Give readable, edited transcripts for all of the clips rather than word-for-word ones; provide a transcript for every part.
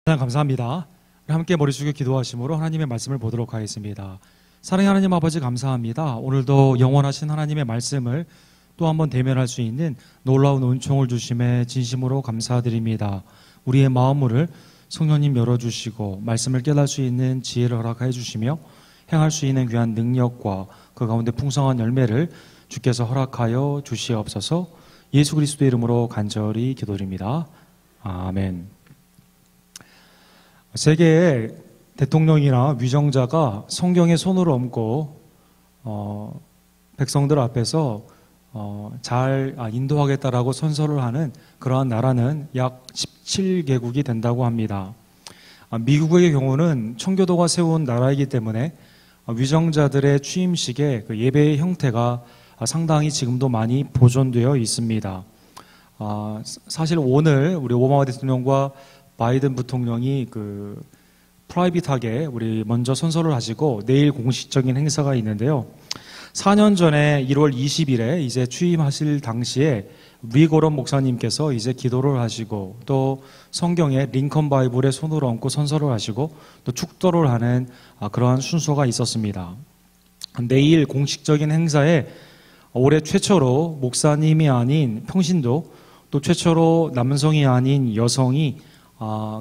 하나님 감사합니다. 함께 머리 숙여 기도하심으로 하나님의 말씀을 보도록 하겠습니다. 사랑의 하나님 아버지 감사합니다. 오늘도 영원하신 하나님의 말씀을 또 한번 대면할 수 있는 놀라운 은총을 주심에 진심으로 감사드립니다. 우리의 마음을 성령님 열어주시고 말씀을 깨달을 수 있는 지혜를 허락해 주시며 행할 수 있는 귀한 능력과 그 가운데 풍성한 열매를 주께서 허락하여 주시옵소서. 예수 그리스도의 이름으로 간절히 기도드립니다. 아멘. 세계의 대통령이나 위정자가 성경에 손을 얹고 백성들 앞에서 잘 인도하겠다라고 선서를 하는 그러한 나라는 약 17개국이 된다고 합니다. 미국의 경우는 청교도가 세운 나라이기 때문에 위정자들의 취임식의 그 예배의 형태가 상당히 지금도 많이 보존되어 있습니다. 사실 오늘 우리 오바마 대통령과 바이든 부통령이 그 프라이빗하게 우리 먼저 선서를 하시고 내일 공식적인 행사가 있는데요. 4년 전에 1월 20일에 이제 취임하실 당시에 리고런 목사님께서 이제 기도를 하시고 또 성경에 링컨 바이블에 손을 얹고 선서를 하시고 또 축도를 하는 그러한 순서가 있었습니다. 내일 공식적인 행사에 올해 최초로 목사님이 아닌 평신도 또 최초로 남성이 아닌 여성이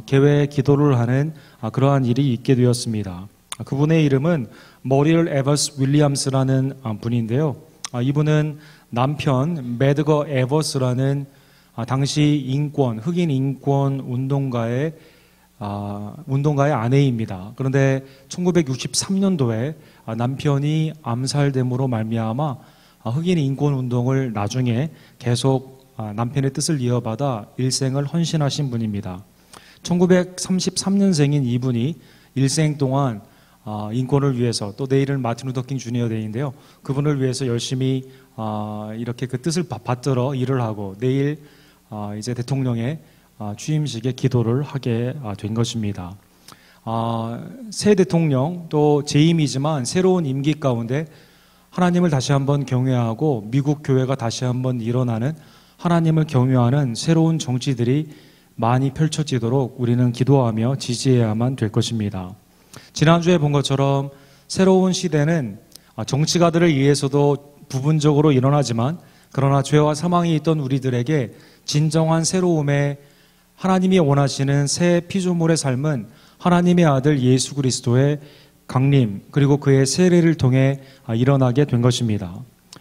개회 기도를 하는 그러한 일이 있게 되었습니다. 그분의 이름은 머리얼 에버스 윌리엄스라는 분인데요. 이분은 남편 매드거 에버스라는 당시 흑인 인권 운동가의 아내입니다. 그런데 1963년도에 남편이 암살됨으로 말미암아 흑인 인권 운동을 나중에 계속 남편의 뜻을 이어받아 일생을 헌신하신 분입니다. 1933년생인 이분이 일생 동안 인권을 위해서 또 내일은 마틴 루터 킹 주니어 데이인데요. 그분을 위해서 열심히 이렇게 그 뜻을 받들어 일을 하고 내일 이제 대통령의 취임식에 기도를 하게 된 것입니다. 새 대통령 또 재임이지만 새로운 임기 가운데 하나님을 다시 한번 경외하고 미국 교회가 다시 한번 일어나는 하나님을 경외하는 새로운 정치들이 많이 펼쳐지도록 우리는 기도하며 지지해야만 될 것입니다. 지난주에 본 것처럼 새로운 시대는 정치가들을 의해서도 부분적으로 일어나지만 그러나 죄와 사망이 있던 우리들에게 진정한 새로움에 하나님이 원하시는 새 피조물의 삶은 하나님의 아들 예수 그리스도의 강림 그리고 그의 세례를 통해 일어나게 된 것입니다.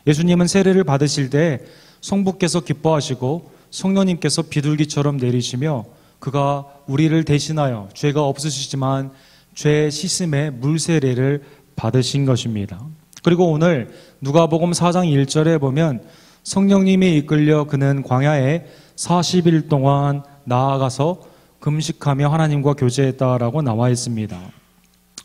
예수님은 세례를 받으실 때 성부께서 기뻐하시고 성령님께서 비둘기처럼 내리시며 그가 우리를 대신하여 죄가 없으시지만 죄 씻음의 물세례를 받으신 것입니다. 그리고 오늘 누가복음 4장 1절에 보면 성령님이 이끌려 그는 광야에 40일 동안 나아가서 금식하며 하나님과 교제했다라고 나와 있습니다.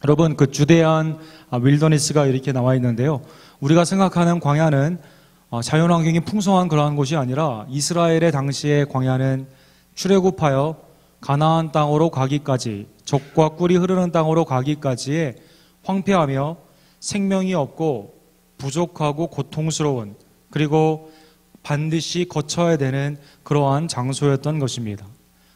여러분 그 주대한 윌더니스가 이렇게 나와 있는데요. 우리가 생각하는 광야는 자연환경이 풍성한 그러한 곳이 아니라 이스라엘의 당시의 광야는 출애굽하여 가나안 땅으로 가기까지 젖과 꿀이 흐르는 땅으로 가기까지의 황폐하며 생명이 없고 부족하고 고통스러운 그리고 반드시 거쳐야 되는 그러한 장소였던 것입니다.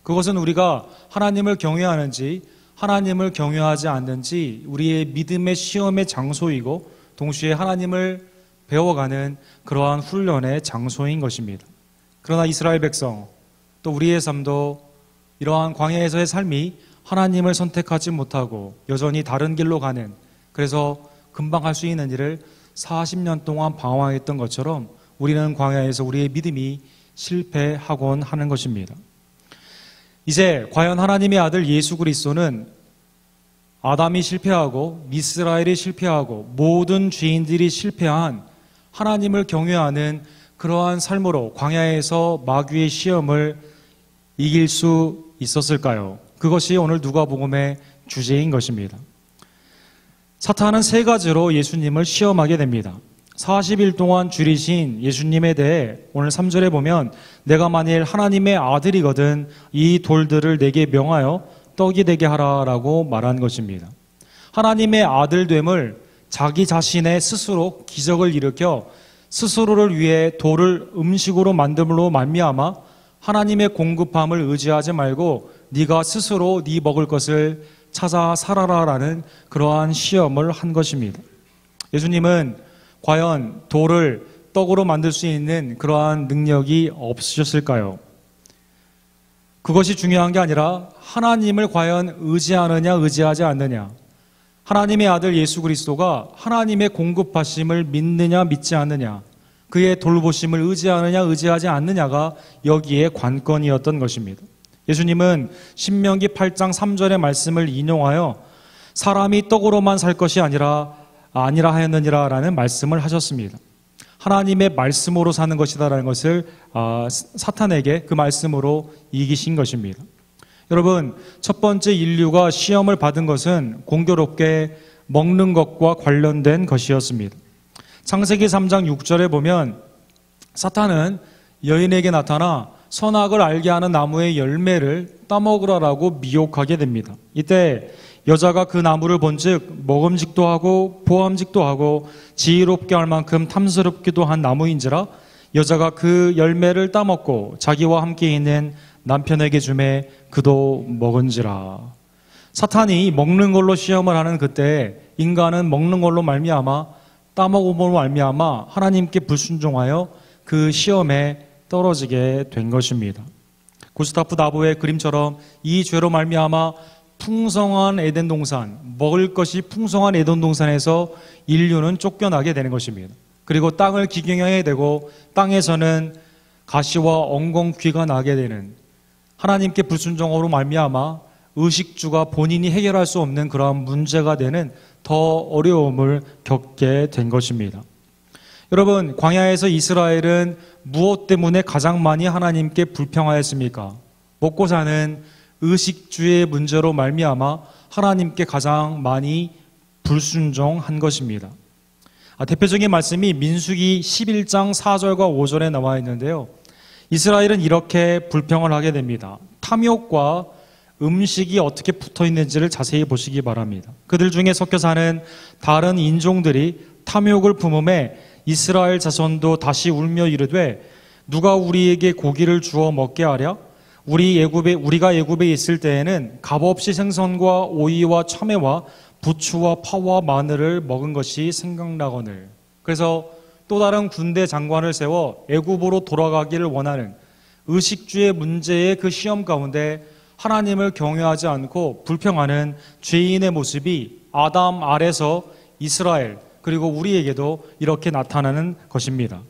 그것은 우리가 하나님을 경외하는지 하나님을 경외하지 않는지 우리의 믿음의 시험의 장소이고 동시에 하나님을 배워가는 그러한 훈련의 장소인 것입니다. 그러나 이스라엘 백성 또 우리의 삶도 이러한 광야에서의 삶이 하나님을 선택하지 못하고 여전히 다른 길로 가는 그래서 금방 할 수 있는 일을 40년 동안 방황했던 것처럼 우리는 광야에서 우리의 믿음이 실패하곤 하는 것입니다. 이제 과연 하나님의 아들 예수 그리스도는 아담이 실패하고 이스라엘이 실패하고 모든 죄인들이 실패한 하나님을 경외하는 그러한 삶으로 광야에서 마귀의 시험을 이길 수 있었을까요? 그것이 오늘 누가복음의 주제인 것입니다. 사탄은 세 가지로 예수님을 시험하게 됩니다. 40일 동안 줄이신 예수님에 대해 오늘 3절에 보면 내가 만일 하나님의 아들이거든 이 돌들을 내게 명하여 떡이 되게 하라라고 말한 것입니다. 하나님의 아들됨을 자기 자신의 스스로 기적을 일으켜 스스로를 위해 돌을 음식으로 만듦으로 말미암아 하나님의 공급함을 의지하지 말고 네가 스스로 네 먹을 것을 찾아 살아라라는 그러한 시험을 한 것입니다. 예수님은 과연 돌을 떡으로 만들 수 있는 그러한 능력이 없으셨을까요? 그것이 중요한 게 아니라 하나님을 과연 의지하느냐 의지하지 않느냐, 하나님의 아들 예수 그리스도가 하나님의 공급하심을 믿느냐 믿지 않느냐, 그의 돌보심을 의지하느냐 의지하지 않느냐가 여기에 관건이었던 것입니다. 예수님은 신명기 8장 3절의 말씀을 인용하여 사람이 떡으로만 살 것이 아니라 하였느니라 라는 말씀을 하셨습니다. 하나님의 말씀으로 사는 것이다라는 것을 사탄에게 그 말씀으로 이기신 것입니다. 여러분, 첫 번째 인류가 시험을 받은 것은 공교롭게 먹는 것과 관련된 것이었습니다. 창세기 3장 6절에 보면 사탄은 여인에게 나타나 선악을 알게 하는 나무의 열매를 따먹으라라고 미혹하게 됩니다. 이때 여자가 그 나무를 본즉 먹음직도 하고 보암직도 하고 지혜롭게 할 만큼 탐스럽기도 한 나무인지라 여자가 그 열매를 따먹고 자기와 함께 있는 남편에게 주매 그도 먹은지라. 사탄이 먹는 걸로 시험을 하는 그때 인간은 먹는 걸로 말미암아 따먹음으로 말미암아 하나님께 불순종하여 그 시험에 떨어지게 된 것입니다. 구스타프 나보의 그림처럼 이 죄로 말미암아 풍성한 에덴 동산, 먹을 것이 풍성한 에덴 동산에서 인류는 쫓겨나게 되는 것입니다. 그리고 땅을 기경해야 되고 땅에서는 가시와 엉겅퀴가 나게 되는, 하나님께 불순종으로 말미암아 의식주가 본인이 해결할 수 없는 그러한 문제가 되는 더 어려움을 겪게 된 것입니다. 여러분, 광야에서 이스라엘은 무엇 때문에 가장 많이 하나님께 불평하였습니까? 먹고 사는 의식주의 문제로 말미암아 하나님께 가장 많이 불순종한 것입니다. 대표적인 말씀이 민수기 11장 4절과 5절에 나와 있는데요. 이스라엘은 이렇게 불평을 하게 됩니다. 탐욕과 음식이 어떻게 붙어 있는지를 자세히 보시기 바랍니다. 그들 중에 섞여 사는 다른 인종들이 탐욕을 품음에 이스라엘 자손도 다시 울며 이르되 누가 우리에게 고기를 주어 먹게 하랴? 우리가 애굽에 있을 때에는 값없이 생선과 오이와 참외와 부추와 파와 마늘을 먹은 것이 생각나거늘. 그래서 또 다른 군대 장관을 세워 애굽으로 돌아가기를 원하는 의식주의 문제의 그 시험 가운데 하나님을 경외하지 않고 불평하는 죄인의 모습이 아담 아래서 이스라엘 그리고 우리에게도 이렇게 나타나는 것입니다.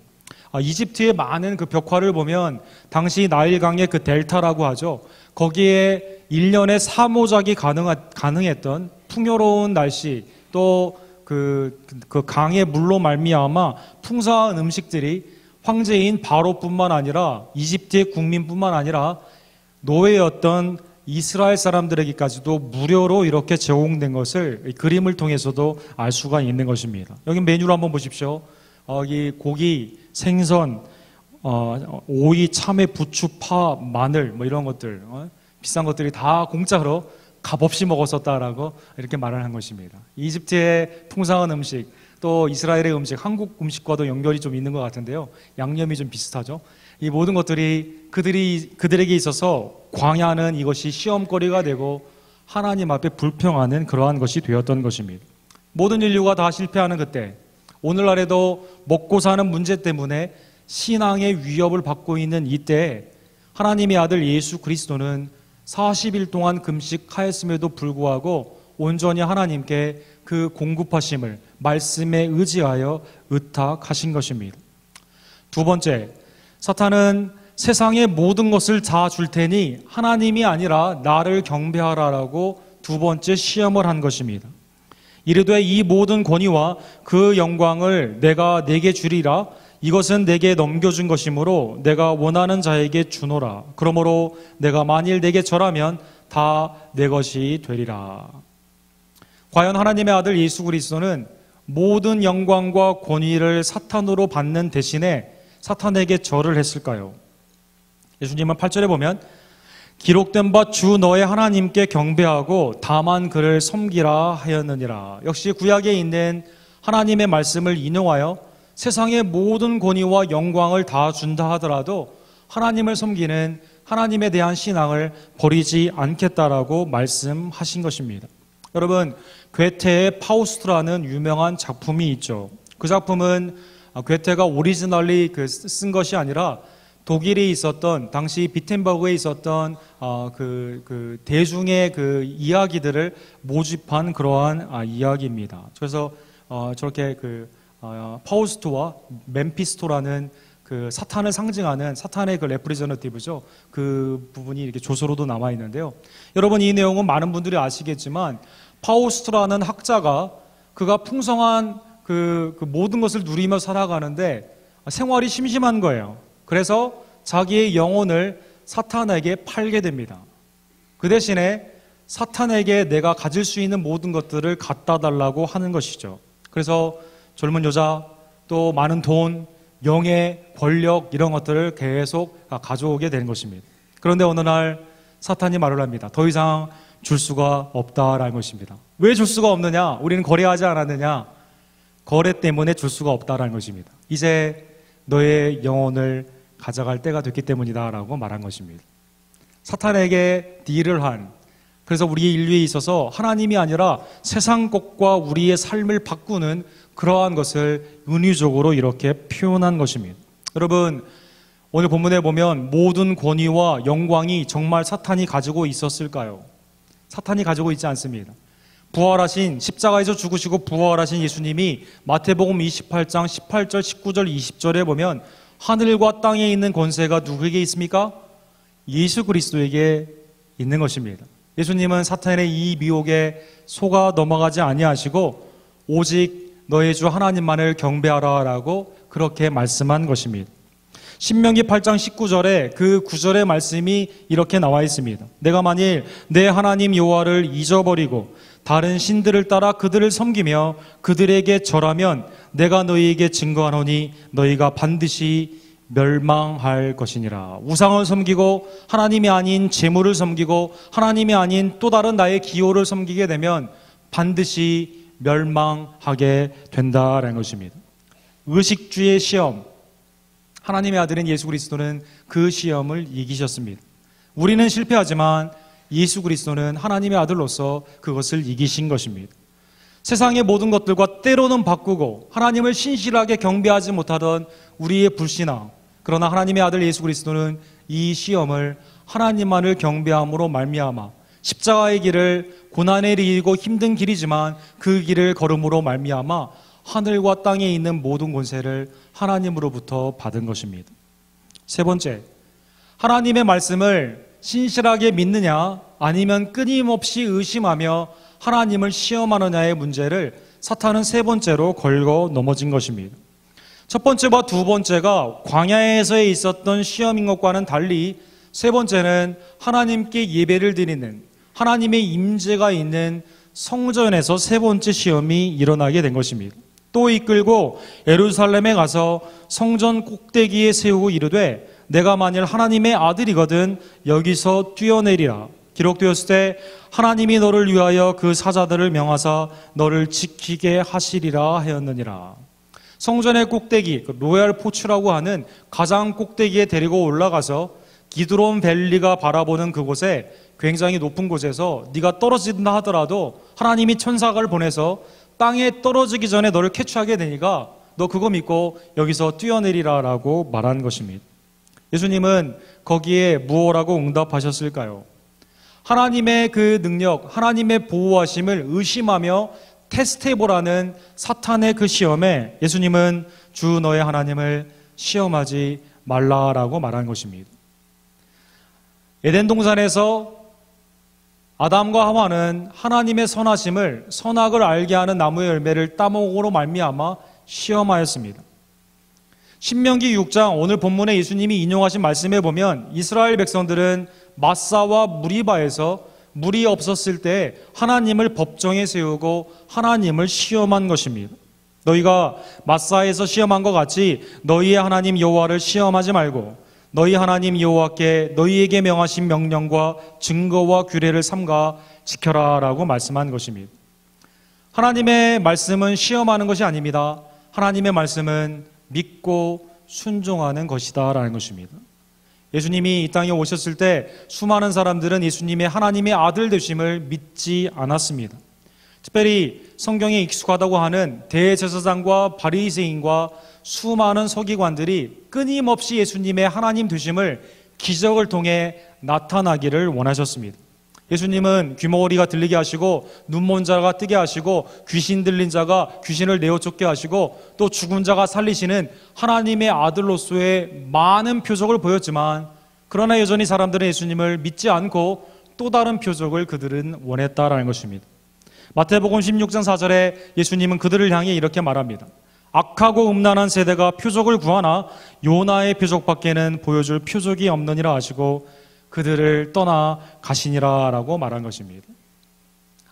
이집트의 많은 그 벽화를 보면 당시 나일강의 그 델타라고 하죠. 거기에 1년에 사모작이 가능했던 풍요로운 날씨, 또 그 강의 물로 말미암아 풍성한 음식들이 황제인 바로뿐만 아니라 이집트의 국민뿐만 아니라 노예였던 이스라엘 사람들에게까지도 무료로 이렇게 제공된 것을 그림을 통해서도 알 수가 있는 것입니다. 여기 메뉴를 한번 보십시오. 이 고기, 생선, 오이, 참외, 부추, 파, 마늘 뭐 이런 것들, 비싼 것들이 다 공짜로 값없이 먹었었다라고 이렇게 말을 한 것입니다. 이집트의 풍성한 음식, 또 이스라엘의 음식, 한국 음식과도 연결이 좀 있는 것 같은데요. 양념이 좀 비슷하죠. 이 모든 것들이 그들에게 있어서 광야는 이것이 시험거리가 되고 하나님 앞에 불평하는 그러한 것이 되었던 것입니다. 모든 인류가 다 실패하는 그때, 오늘날에도 먹고 사는 문제 때문에 신앙의 위협을 받고 있는 이때 하나님의 아들 예수 그리스도는 40일 동안 금식하였음에도 불구하고 온전히 하나님께 그 공급하심을 말씀에 의지하여 의탁하신 것입니다. 두 번째, 사탄은 세상의 모든 것을 다 줄 테니 하나님이 아니라 나를 경배하라라고 두 번째 시험을 한 것입니다. 이르되 이 모든 권위와 그 영광을 내가 네게 주리라. 이것은 내게 넘겨준 것이므로 내가 원하는 자에게 주노라. 그러므로 내가 만일 내게 절하면 다 내 것이 되리라. 과연 하나님의 아들 예수 그리스도는 모든 영광과 권위를 사탄으로 받는 대신에 사탄에게 절을 했을까요? 예수님은 8절에 보면 기록된 바 주 너의 하나님께 경배하고 다만 그를 섬기라 하였느니라. 역시 구약에 있는 하나님의 말씀을 인용하여 세상의 모든 권위와 영광을 다 준다 하더라도 하나님을 섬기는 하나님에 대한 신앙을 버리지 않겠다라고 말씀하신 것입니다. 여러분, 괴테의 파우스트라는 유명한 작품이 있죠. 그 작품은 괴테가 오리지널리 쓴 것이 아니라 독일에 있었던, 당시 비텐버그에 있었던 그 대중의 그 이야기들을 모집한 그러한 이야기입니다. 그래서 저렇게 파우스트와 멤피스토라는 그 사탄을 상징하는 사탄의 그 레프리젠터티브죠. 그 부분이 이렇게 조서로도 남아 있는데요. 여러분, 이 내용은 많은 분들이 아시겠지만 파우스트라는 학자가 그가 풍성한 그 모든 것을 누리며 살아가는데 생활이 심심한 거예요. 그래서 자기의 영혼을 사탄에게 팔게 됩니다. 그 대신에 사탄에게 내가 가질 수 있는 모든 것들을 갖다 달라고 하는 것이죠. 그래서 젊은 여자, 또 많은 돈, 명예, 권력 이런 것들을 계속 가져오게 되는 것입니다. 그런데 어느 날 사탄이 말을 합니다. 더 이상 줄 수가 없다라는 것입니다. 왜 줄 수가 없느냐? 우리는 거래하지 않았느냐? 거래 때문에 줄 수가 없다라는 것입니다. 이제 너의 영혼을 가져갈 때가 됐기 때문이다라고 말한 것입니다. 사탄에게 딜을 한, 그래서 우리 인류에 있어서 하나님이 아니라 세상 것과 우리의 삶을 바꾸는 그러한 것을 은유적으로 이렇게 표현한 것입니다. 여러분, 오늘 본문에 보면 모든 권위와 영광이 정말 사탄이 가지고 있었을까요? 사탄이 가지고 있지 않습니다. 부활하신, 십자가에서 죽으시고 부활하신 예수님이 마태복음 28장 18절, 19절, 20절에 보면 하늘과 땅에 있는 권세가 누구에게 있습니까? 예수 그리스도에게 있는 것입니다. 예수님은 사탄의 이 미혹에 속아 넘어가지 아니하시고 오직 너의 주 하나님만을 경배하라라고 그렇게 말씀한 것입니다. 신명기 8장 19절에 그 9절의 말씀이 이렇게 나와 있습니다. 내가 만일 내 하나님 여호와를 잊어버리고 다른 신들을 따라 그들을 섬기며 그들에게 절하면 내가 너희에게 증거하노니 너희가 반드시 멸망할 것이니라. 우상을 섬기고 하나님이 아닌 재물을 섬기고 하나님이 아닌 또 다른 나의 기호를 섬기게 되면 반드시 멸망하게 된다라는 것입니다. 의식주의 시험, 하나님의 아들인 예수 그리스도는 그 시험을 이기셨습니다. 우리는 실패하지만 예수 그리스도는 하나님의 아들로서 그것을 이기신 것입니다. 세상의 모든 것들과 때로는 바꾸고 하나님을 신실하게 경배하지 못하던 우리의 불신앙, 그러나 하나님의 아들 예수 그리스도는 이 시험을 하나님만을 경배함으로 말미암아 십자가의 길을 고난에 이르고 힘든 길이지만 그 길을 걸음으로 말미암아 하늘과 땅에 있는 모든 권세를 하나님으로부터 받은 것입니다. 세 번째, 하나님의 말씀을 신실하게 믿느냐 아니면 끊임없이 의심하며 하나님을 시험하느냐의 문제를 사탄은 세 번째로 걸고 넘어진 것입니다. 첫 번째와 두 번째가 광야에서 있었던 시험인 것과는 달리 세 번째는 하나님께 예배를 드리는 하나님의 임재가 있는 성전에서 세 번째 시험이 일어나게 된 것입니다. 또 이끌고 예루살렘에 가서 성전 꼭대기에 세우고 이르되 내가 만일 하나님의 아들이거든 여기서 뛰어내리라. 기록되었을 때 하나님이 너를 위하여 그 사자들을 명하사 너를 지키게 하시리라 하였느니라. 성전의 꼭대기, 로얄 포츠라고 하는 가장 꼭대기에 데리고 올라가서 기드론 밸리가 바라보는 그곳에 굉장히 높은 곳에서 네가 떨어진다 하더라도 하나님이 천사를 보내서 땅에 떨어지기 전에 너를 캐치하게 되니까 너 그거 믿고 여기서 뛰어내리라 라고 말한 것입니다. 예수님은 거기에 무엇라고 응답하셨을까요? 하나님의 그 능력, 하나님의 보호하심을 의심하며 테스트해보라는 사탄의 그 시험에 예수님은 주 너의 하나님을 시험하지 말라라고 말한 것입니다. 에덴 동산에서 아담과 하와는 하나님의 선하심을, 선악을 알게 하는 나무의 열매를 따먹음으로 말미암아 시험하였습니다. 신명기 6장 오늘 본문에 예수님이 인용하신 말씀에 보면 이스라엘 백성들은 마사와 무리바에서 물이 없었을 때 하나님을 법정에 세우고 하나님을 시험한 것입니다. 너희가 마사에서 시험한 것 같이 너희의 하나님 여호와를 시험하지 말고 너희 하나님 여호와께 너희에게 명하신 명령과 증거와 규례를 삼가 지켜라 라고 말씀한 것입니다. 하나님의 말씀은 시험하는 것이 아닙니다. 하나님의 말씀은 믿고 순종하는 것이다 라는 것입니다. 예수님이 이 땅에 오셨을 때 수많은 사람들은 예수님의 하나님의 아들 되심을 믿지 않았습니다. 특별히 성경에 익숙하다고 하는 대제사장과 바리새인과 수많은 서기관들이 끊임없이 예수님의 하나님 되심을 기적을 통해 나타나기를 원하셨습니다. 예수님은 귀머거리가 들리게 하시고 눈먼 자가 뜨게 하시고 귀신 들린 자가 귀신을 내어 쫓게 하시고 또 죽은 자가 살리시는 하나님의 아들로서의 많은 표적을 보였지만, 그러나 여전히 사람들은 예수님을 믿지 않고 또 다른 표적을 그들은 원했다라는 것입니다. 마태복음 16장 4절에 예수님은 그들을 향해 이렇게 말합니다. 악하고 음란한 세대가 표적을 구하나 요나의 표적밖에는 보여줄 표적이 없느니라 하시고 그들을 떠나 가시니라 라고 말한 것입니다.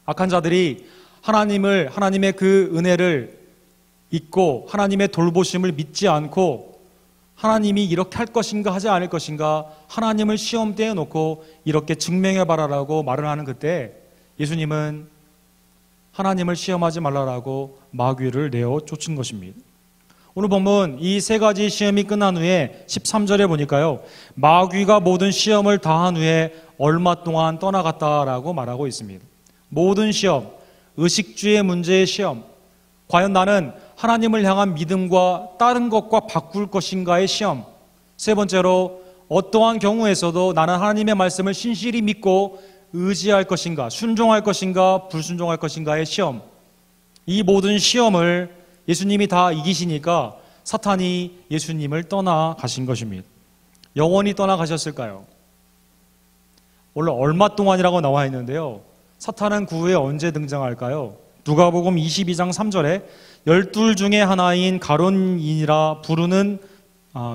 악한 자들이 하나님의 그 은혜를 잊고 하나님의 돌보심을 믿지 않고 하나님이 이렇게 할 것인가 하지 않을 것인가 하나님을 시험대에 놓고 이렇게 증명해봐라라고 말을 하는 그때 예수님은 하나님을 시험하지 말라라고 마귀를 내어 쫓은 것입니다. 오늘 본문 이 세 가지 시험이 끝난 후에 13절에 보니까요, 마귀가 모든 시험을 다한 후에 얼마 동안 떠나갔다라고 말하고 있습니다. 모든 시험, 의식주의 문제의 시험, 과연 나는 하나님을 향한 믿음과 다른 것과 바꿀 것인가의 시험, 세 번째로 어떠한 경우에서도 나는 하나님의 말씀을 신실히 믿고 의지할 것인가, 순종할 것인가, 불순종할 것인가의 시험, 이 모든 시험을 예수님이 다 이기시니까 사탄이 예수님을 떠나가신 것입니다. 영원히 떠나가셨을까요? 원래 얼마 동안이라고 나와 있는데요, 사탄은 그 후에 언제 등장할까요? 누가복음 22장 3절에 12 중에 하나인 가룟인이라 부르는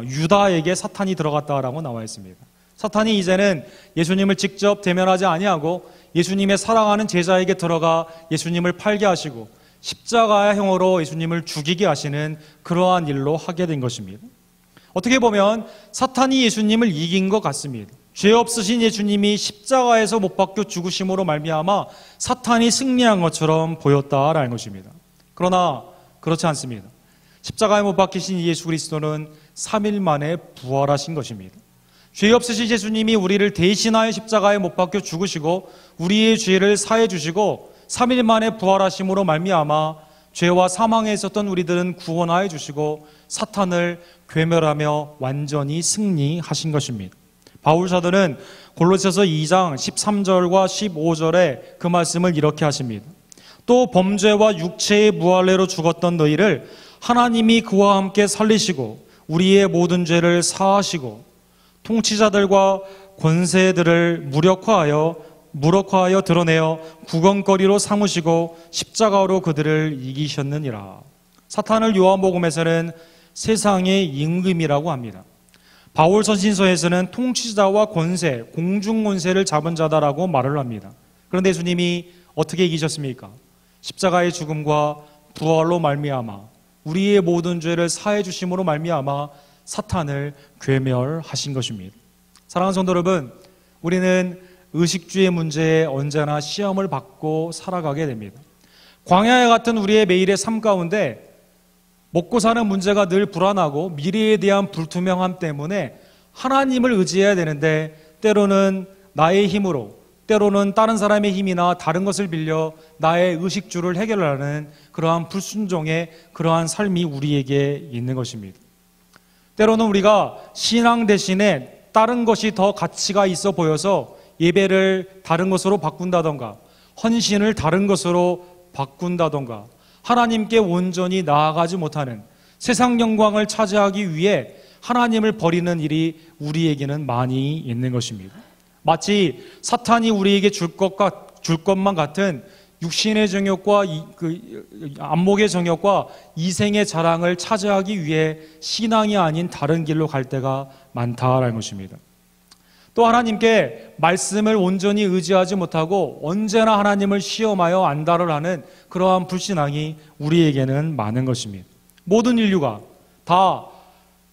유다에게 사탄이 들어갔다라고 나와 있습니다. 사탄이 이제는 예수님을 직접 대면하지 아니하고 예수님의 사랑하는 제자에게 들어가 예수님을 팔게 하시고 십자가형으로 예수님을 죽이게 하시는 그러한 일로 하게 된 것입니다. 어떻게 보면 사탄이 예수님을 이긴 것 같습니다. 죄 없으신 예수님이 십자가에서 못 박혀 죽으심으로 말미암아 사탄이 승리한 것처럼 보였다라는 것입니다. 그러나 그렇지 않습니다. 십자가에 못 박히신 예수 그리스도는 3일 만에 부활하신 것입니다. 죄 없으신 예수님이 우리를 대신하여 십자가에 못 박혀 죽으시고 우리의 죄를 사해 주시고 3일 만에 부활하심으로 말미암아 죄와 사망에 있었던 우리들은 구원하여 주시고 사탄을 괴멸하며 완전히 승리하신 것입니다. 바울 사도는 골로새서 2장 13절과 15절에 그 말씀을 이렇게 하십니다. 또 범죄와 육체의 무할례로 죽었던 너희를 하나님이 그와 함께 살리시고 우리의 모든 죄를 사하시고 통치자들과 권세들을 무력화하여 드러내어 구건거리로 삼으시고 십자가로 그들을 이기셨느니라. 사탄을 요한복음에서는 세상의 임금이라고 합니다. 바울 서신서에서는 통치자와 권세, 공중권세를 잡은 자다라고 말을 합니다. 그런데 예수님이 어떻게 이기셨습니까? 십자가의 죽음과 부활로 말미암아 우리의 모든 죄를 사해 주심으로 말미암아 사탄을 괴멸하신 것입니다. 사랑하는 성도 여러분, 우리는 의식주의 문제에 언제나 시험을 받고 살아가게 됩니다. 광야와 같은 우리의 매일의 삶 가운데 먹고 사는 문제가 늘 불안하고 미래에 대한 불투명함 때문에 하나님을 의지해야 되는데 때로는 나의 힘으로, 때로는 다른 사람의 힘이나 다른 것을 빌려 나의 의식주를 해결하는 그러한 불순종의 그러한 삶이 우리에게 있는 것입니다. 때로는 우리가 신앙 대신에 다른 것이 더 가치가 있어 보여서 예배를 다른 것으로 바꾼다던가 헌신을 다른 것으로 바꾼다던가 하나님께 온전히 나아가지 못하는 세상 영광을 차지하기 위해 하나님을 버리는 일이 우리에게는 많이 있는 것입니다. 마치 사탄이 우리에게 줄 것만 같은 육신의 정욕과 안목의 정욕과 이생의 자랑을 차지하기 위해 신앙이 아닌 다른 길로 갈 때가 많다라는 것입니다. 또 하나님께 말씀을 온전히 의지하지 못하고 언제나 하나님을 시험하여 안달을 하는 그러한 불신앙이 우리에게는 많은 것입니다. 모든 인류가 다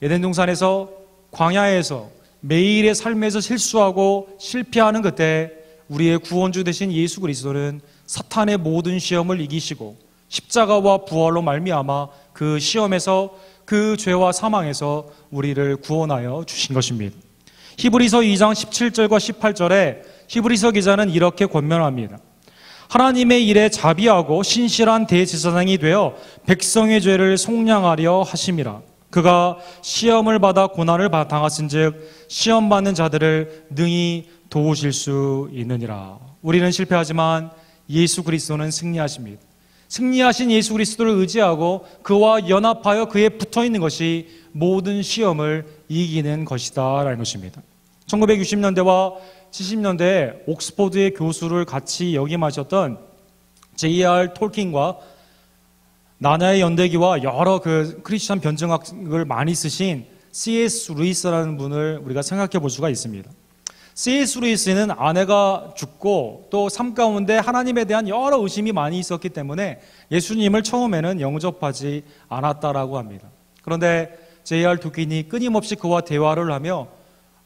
에덴 동산에서 광야에서 매일의 삶에서 실수하고 실패하는 그때 우리의 구원주 되신 예수 그리스도는 사탄의 모든 시험을 이기시고 십자가와 부활로 말미암아 그 시험에서 그 죄와 사망에서 우리를 구원하여 주신 것입니다. 히브리서 2장 17절과 18절에 히브리서 기자는 이렇게 권면합니다. 하나님의 일에 자비하고 신실한 대제사장이 되어 백성의 죄를 속량하려 하심이라. 그가 시험을 받아 고난을 당하신즉 시험 받는 자들을 능히 도우실 수 있느니라. 우리는 실패하지만 예수 그리스도는 승리하십니다. 승리하신 예수 그리스도를 의지하고 그와 연합하여 그에 붙어있는 것이 모든 시험을 이기는 것이다 라는 것입니다. 1960년대와 70년대에 옥스퍼드의 교수를 같이 역임하셨던 J.R. 톨킨과 나나의 연대기와 여러 그 크리스천 변증학을 많이 쓰신 C.S. 루이스라는 분을 우리가 생각해 볼 수가 있습니다. C.S. 루이스는 아내가 죽고 또 삶 가운데 하나님에 대한 여러 의심이 많이 있었기 때문에 예수님을 처음에는 영접하지 않았다라고 합니다. 그런데 J.R. 톨킨이 끊임없이 그와 대화를 하며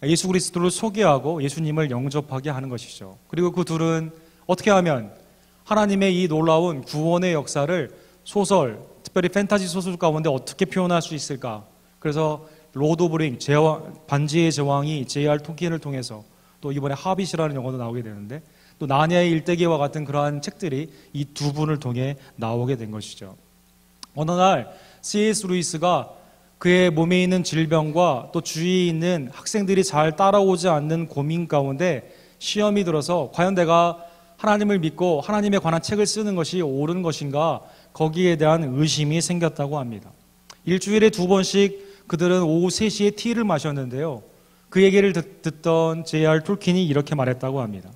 예수 그리스도를 소개하고 예수님을 영접하게 하는 것이죠. 그리고 그 둘은 어떻게 하면 하나님의 이 놀라운 구원의 역사를 소설, 특별히 판타지 소설 가운데 어떻게 표현할 수 있을까? 그래서 로드 오브 링, 반지의 제왕이 J.R. 톨킨을 통해서 또 이번에 하빗이라는 영화도 나오게 되는데 또 나니아의 일대기와 같은 그러한 책들이 이 두 분을 통해 나오게 된 것이죠. 어느 날 C.S. 루이스가 그의 몸에 있는 질병과 또 주위에 있는 학생들이 잘 따라오지 않는 고민 가운데 시험이 들어서 과연 내가 하나님을 믿고 하나님에 관한 책을 쓰는 것이 옳은 것인가 거기에 대한 의심이 생겼다고 합니다. 일주일에 2번씩 그들은 오후 3시에 티를 마셨는데요. 그 얘기를 듣던 J.R. 톨킨이 이렇게 말했다고 합니다.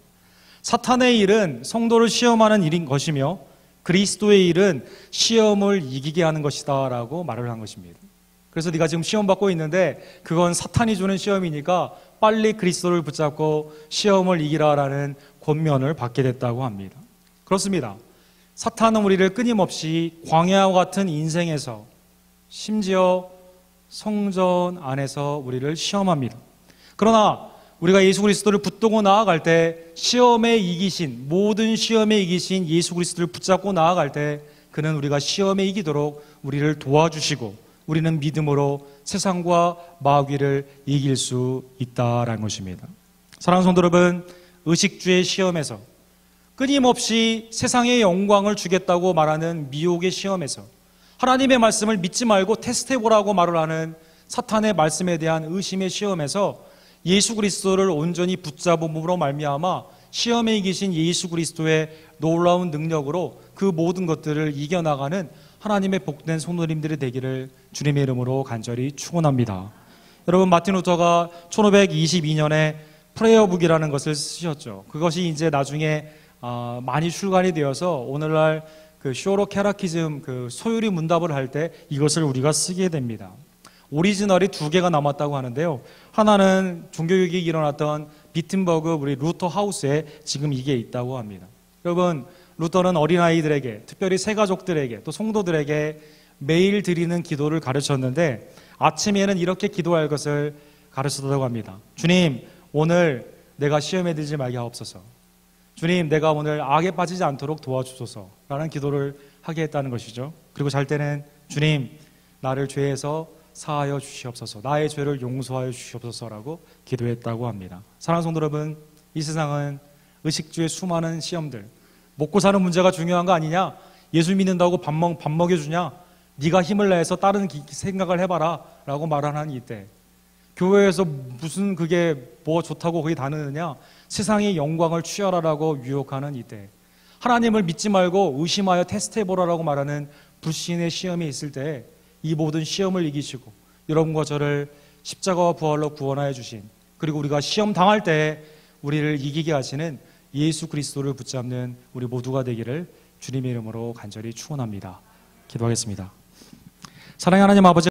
사탄의 일은 성도를 시험하는 일인 것이며 그리스도의 일은 시험을 이기게 하는 것이다 라고 말을 한 것입니다. 그래서 네가 지금 시험 받고 있는데 그건 사탄이 주는 시험이니까 빨리 그리스도를 붙잡고 시험을 이기라라는 권면을 받게 됐다고 합니다. 그렇습니다. 사탄은 우리를 끊임없이 광야와 같은 인생에서 심지어 성전 안에서 우리를 시험합니다. 그러나 우리가 예수 그리스도를 붙들고 나아갈 때 시험에 이기신 모든 시험에 이기신 예수 그리스도를 붙잡고 나아갈 때 그는 우리가 시험에 이기도록 우리를 도와주시고 우리는 믿음으로 세상과 마귀를 이길 수 있다라는 것입니다. 사랑하는 성도 여러분, 의식주의 시험에서 끊임없이 세상의 영광을 주겠다고 말하는 미혹의 시험에서 하나님의 말씀을 믿지 말고 테스트해보라고 말을 하는 사탄의 말씀에 대한 의심의 시험에서 예수 그리스도를 온전히 붙잡음으로 말미암아 시험에 이기신 예수 그리스도의 놀라운 능력으로 그 모든 것들을 이겨나가는 하나님의 복된 성도님들이 되기를 주님의 이름으로 간절히 축원합니다. 여러분, 마틴 루터가 1522년에 프레이어북이라는 것을 쓰셨죠. 그것이 이제 나중에 많이 출간이 되어서 오늘날 그 쇼로 캐라키즘 그 소유리 문답을 할 때 이것을 우리가 쓰게 됩니다. 오리지널이 2개가 남았다고 하는데요. 하나는 종교개혁이 일어났던 비튼버그 우리 루터 하우스에 지금 이게 있다고 합니다. 여러분, 루터는 어린아이들에게, 특별히 새가족들에게, 또 성도들에게 매일 드리는 기도를 가르쳤는데 아침에는 이렇게 기도할 것을 가르쳤다고 합니다. 주님, 오늘 내가 시험에 들지 말게 하옵소서. 주님, 내가 오늘 악에 빠지지 않도록 도와주소서 라는 기도를 하게 했다는 것이죠. 그리고 잘 때는 주님, 나를 죄에서 사하여 주시옵소서, 나의 죄를 용서하여 주시옵소서라고 기도했다고 합니다. 사랑하는 성도 여러분, 이 세상은 의식주의 수많은 시험들, 먹고 사는 문제가 중요한 거 아니냐? 예수 믿는다고 밥 먹여주냐? 네가 힘을 내서 다른 생각을 해봐라 라고 말하는 이때, 교회에서 무슨 그게 뭐 좋다고 거기 다니느냐? 세상의 영광을 취하라라고 유혹하는 이때, 하나님을 믿지 말고 의심하여 테스트해보라라고 말하는 불신의 시험이 있을 때 이 모든 시험을 이기시고 여러분과 저를 십자가와 부활로 구원하여 주신, 그리고 우리가 시험 당할 때 우리를 이기게 하시는 예수 그리스도를 붙잡는 우리 모두가 되기를 주님의 이름으로 간절히 축원합니다. 기도하겠습니다. 사랑하는 하나님 아버지,